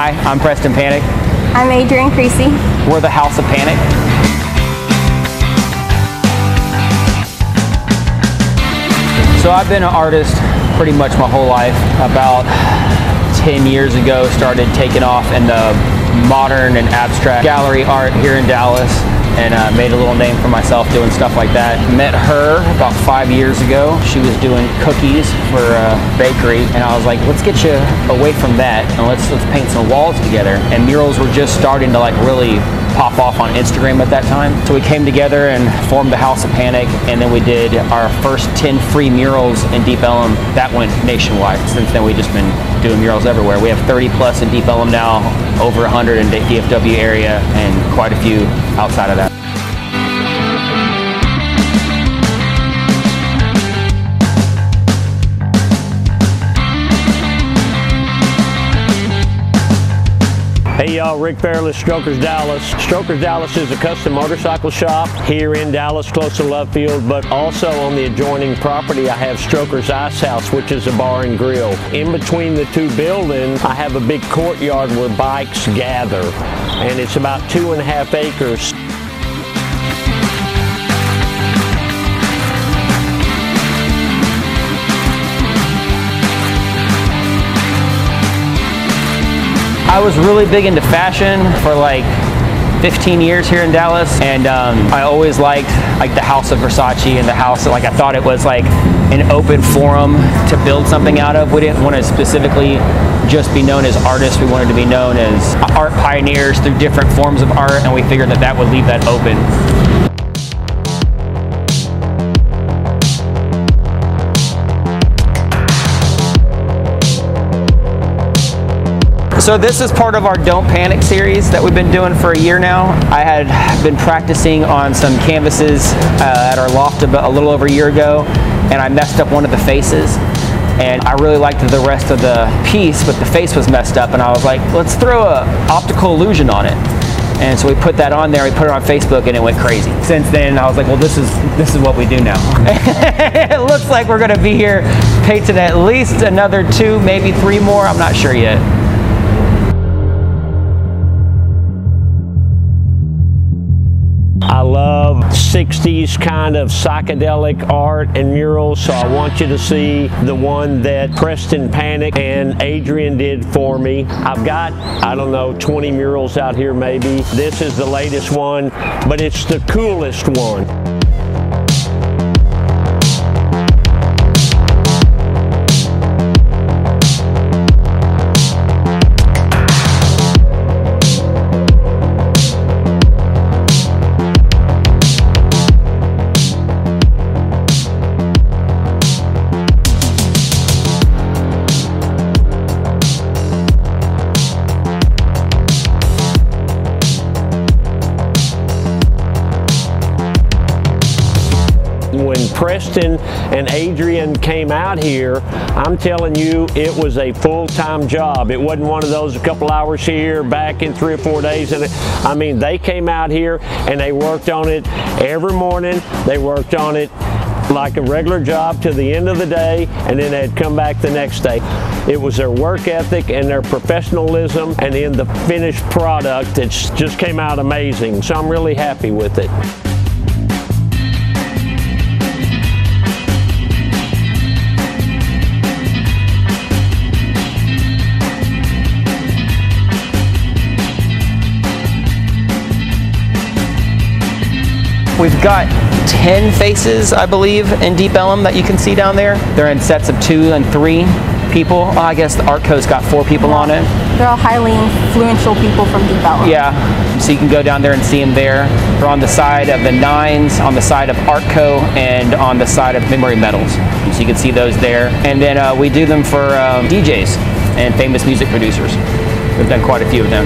Hi, I'm Preston Pannek. I'm Adrienne Creasy. We're the House of Pannek. So I've been an artist pretty much my whole life. About 10 years ago, started taking off in the modern and abstract gallery art here in Dallas, and made a little name for myself doing stuff like that. Met her about 5 years ago. She was doing cookies for a bakery, and I was like, let's get you away from that and let's paint some walls together. And murals were just starting to like really pop off on Instagram at that time. So we came together and formed the House of Pannek, and then we did our first 10 free murals in Deep Ellum. That went nationwide. Since then we've just been doing murals everywhere. We have 30 plus in Deep Ellum now, over 100 in the DFW area, and quite a few outside of that. Hey y'all, Rick Farrell at Strokers Dallas. Strokers Dallas is a custom motorcycle shop here in Dallas, close to Love Field, but also on the adjoining property I have Strokers Ice House, which is a bar and grill. In between the two buildings, I have a big courtyard where bikes gather, and it's about 2.5 acres. I was really big into fashion for like 15 years here in Dallas, and I always liked like the House of Versace and the house, like I thought it was like an open forum to build something out of. We didn't want to specifically just be known as artists, we wanted to be known as art pioneers through different forms of art, and we figured that that would leave that open. So this is part of our Don't Panic series that we've been doing for a year now. I had been practicing on some canvases at our loft a little over a year ago, and I messed up one of the faces. And I really liked the rest of the piece, but the face was messed up, and I was like, let's throw an optical illusion on it. And so we put that on there, we put it on Facebook, and it went crazy. Since then, I was like, well, this is what we do now. It looks like we're gonna be here painting at least another 2, maybe 3 more, I'm not sure yet. I love 60s kind of psychedelic art and murals, so I want you to see the one that Preston Pannek and Adrienne did for me. I've got, I don't know, 20 murals out here maybe. This is the latest one, but it's the coolest one. When Preston and Adrienne came out here, I'm telling you, it was a full-time job. It wasn't one of those a couple hours here, back in 3 or 4 days. And I mean, they came out here and they worked on it every morning. They worked on it like a regular job to the end of the day, and then they'd come back the next day. It was their work ethic and their professionalism, and then the finished product that just came out amazing. So I'm really happy with it. We've got 10 faces, I believe, in Deep Ellum that you can see down there. They're in sets of 2 and 3 people. I guess the art co's got 4 people on it. They're all highly influential people from Deep Ellum. Yeah, so you can go down there and see them there. They're on the side of the 9s, on the side of Art Co, and on the side of Memory Metals. So you can see those there. And then we do them for DJs and famous music producers. We've done quite a few of them.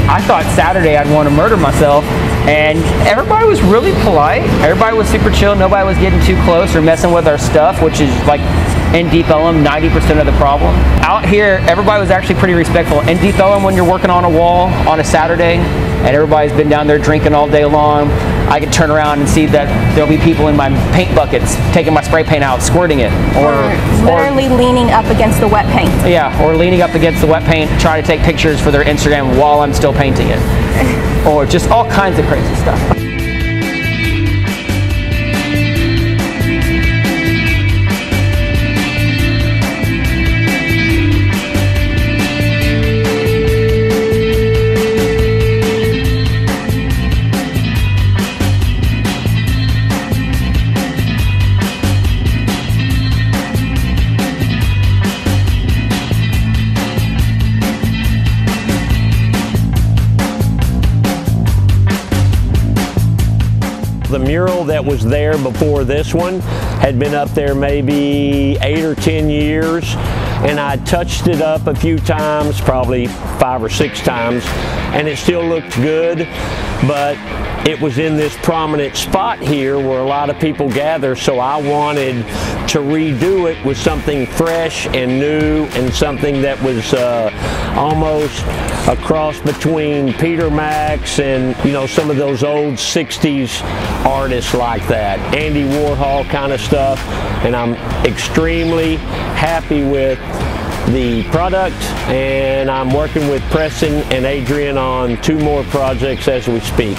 I thought Saturday I'd want to murder myself, And everybody was really polite. Everybody was super chill. Nobody was getting too close or messing with our stuff, which is like in Deep Ellum, 90% of the problem. Out here, everybody was actually pretty respectful. In Deep Ellum, when you're working on a wall on a Saturday and everybody's been down there drinking all day long, I could turn around and see that there'll be people in my paint buckets taking my spray paint out, squirting it. Or literally leaning up against the wet paint. Yeah, or leaning up against the wet paint, trying to take pictures for their Instagram while I'm still painting it. Or just all kinds of crazy stuff. The mural that was there before this one had been up there maybe 8 or 10 years, and I touched it up a few times, probably 5 or 6 times, and it still looked good, but it was in this prominent spot here where a lot of people gather, so I wanted to redo it with something fresh and new and something that was almost a cross between Peter Max and, you know, some of those old 60s artists like that, Andy Warhol kind of stuff, and I'm extremely happy with the product, and I'm working with Preston and Adrienne on 2 more projects as we speak.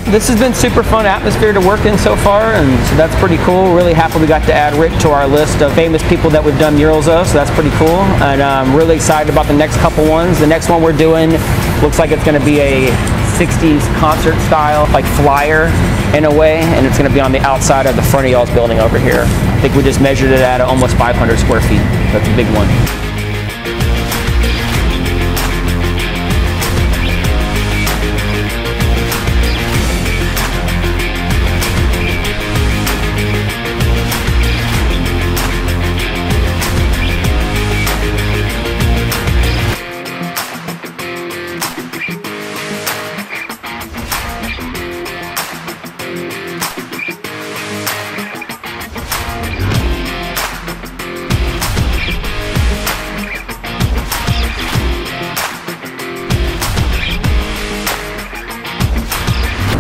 This has been super fun atmosphere to work in so far, and so that's pretty cool. Really happy we got to add Rick to our list of famous people that we've done murals of, so that's pretty cool. And I'm really excited about the next couple ones. The next one we're doing looks like it's going to be a 60s concert style, like flyer in a way, and it's going to be on the outside of the front of y'all's building over here. I think we just measured it at almost 500 square feet. That's a big one.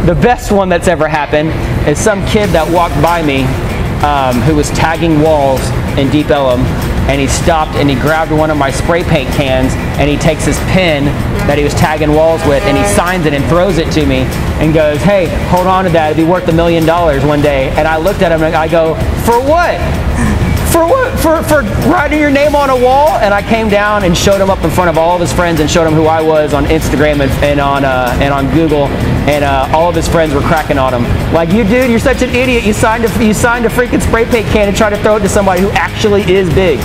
The best one that's ever happened is some kid that walked by me who was tagging walls in Deep Ellum, and he stopped and he grabbed one of my spray paint cans and he takes his pen that he was tagging walls with and he signs it and throws it to me and goes, "Hey, hold on to that, it'd be worth $1 million one day." And I looked at him and I go, "For what? For what? For writing your name on a wall?" And I came down and showed him up in front of all of his friends and showed him who I was on Instagram and on Google, and all of his friends were cracking on him. Like, "You dude, you're such an idiot. You signed a freaking spray paint can and tried to throw it to somebody who actually is big."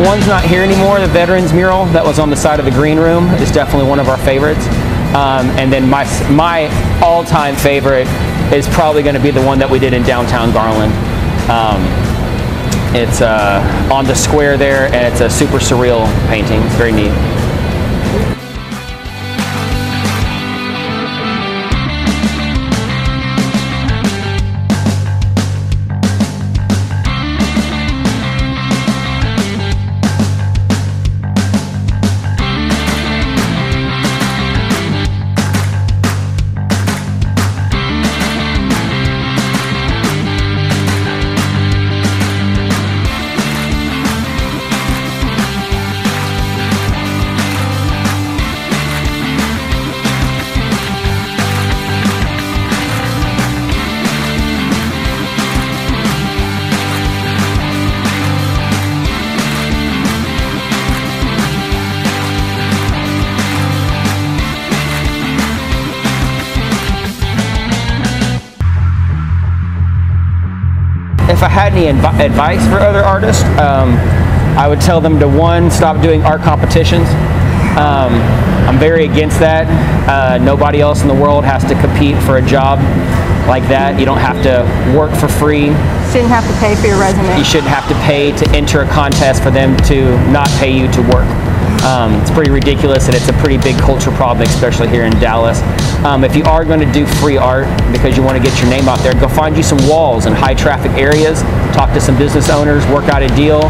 One's not here anymore. The Veterans mural that was on the side of the green room is definitely one of our favorites. And then my all-time favorite is probably going to be the one that we did in downtown Garland. It's on the square there, and it's a super surreal painting. It's very neat. I had any advice for other artists, I would tell them to, one, stop doing art competitions. I'm very against that. Nobody else in the world has to compete for a job like that. You don't have to work for free. Shouldn't have to pay for your resume. You shouldn't have to pay to enter a contest for them to not pay you to work. It's pretty ridiculous, and it's a pretty big culture problem, especially here in Dallas. If you are going to do free art because you want to get your name out there, go find you some walls in high traffic areas, talk to some business owners, work out a deal,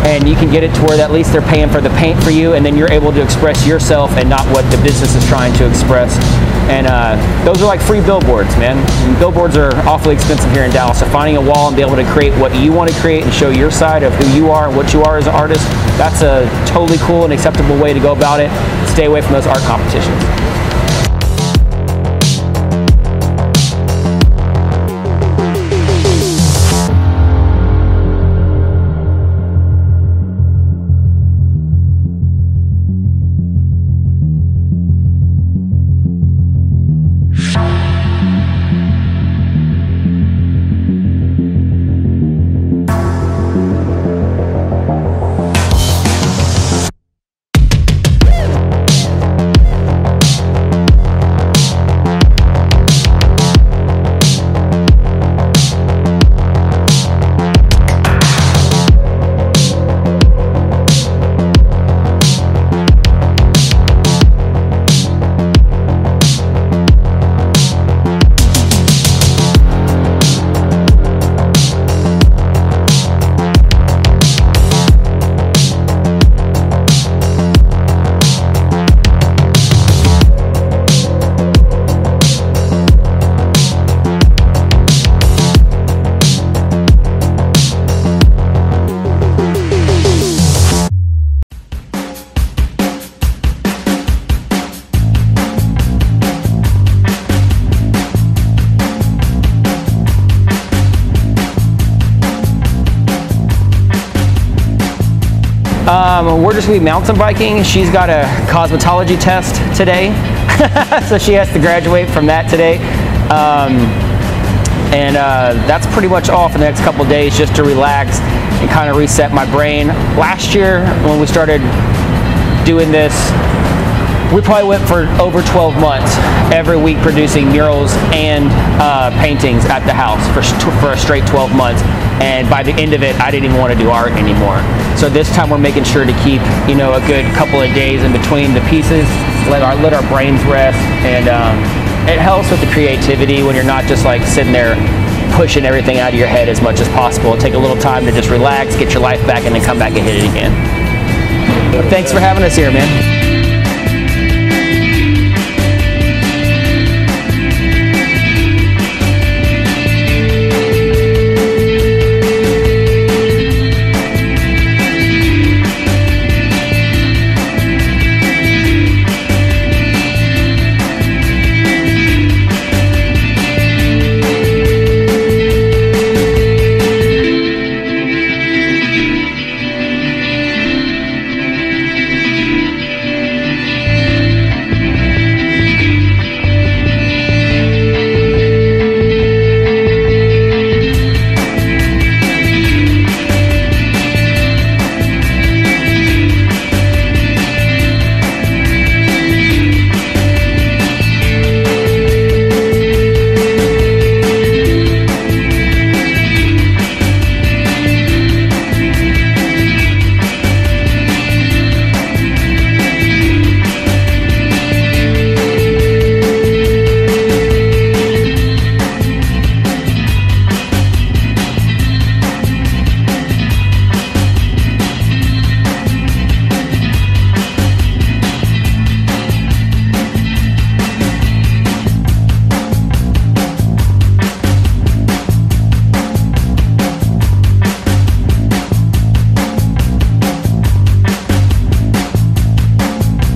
and you can get it to where at least they're paying for the paint for you, and then you're able to express yourself and not what the business is trying to express. And those are like free billboards, man. And billboards are awfully expensive here in Dallas, so finding a wall and be able to create what you want to create and show your side of who you are and what you are as an artist, that's a totally cool and acceptable way to go about it. Stay away from those art competitions. We're just going to be mountain biking. She's got a cosmetology test today, so she has to graduate from that today. That's pretty much all for the next couple of days, just to relax and kind of reset my brain. Last year, when we started doing this, we probably went for over 12 months, every week producing murals and paintings at the house for a straight 12 months. And by the end of it, I didn't even want to do art anymore. So this time we're making sure to keep, you know, a good couple of days in between the pieces, let our brains rest, and it helps with the creativity when you're not just like sitting there pushing everything out of your head as much as possible. Take a little time to just relax, get your life back, and then come back and hit it again. But thanks for having us here, man.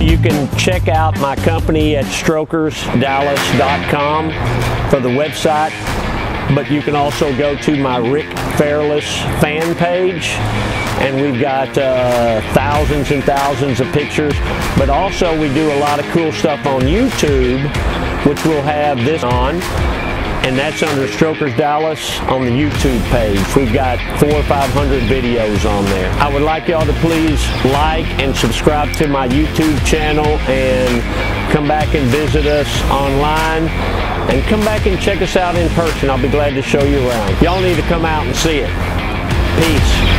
You can check out my company at strokersdallas.com for the website, but you can also go to my Rick Fairless fan page, and we've got thousands and thousands of pictures, but also we do a lot of cool stuff on YouTube, which we'll have this on. and that's under Strokers Dallas on the YouTube page. We've got 400 or 500 videos on there. I would like y'all to please like and subscribe to my YouTube channel, and come back and visit us online, and come back and check us out in person. I'll be glad to show you around. Y'all need to come out and see it. Peace.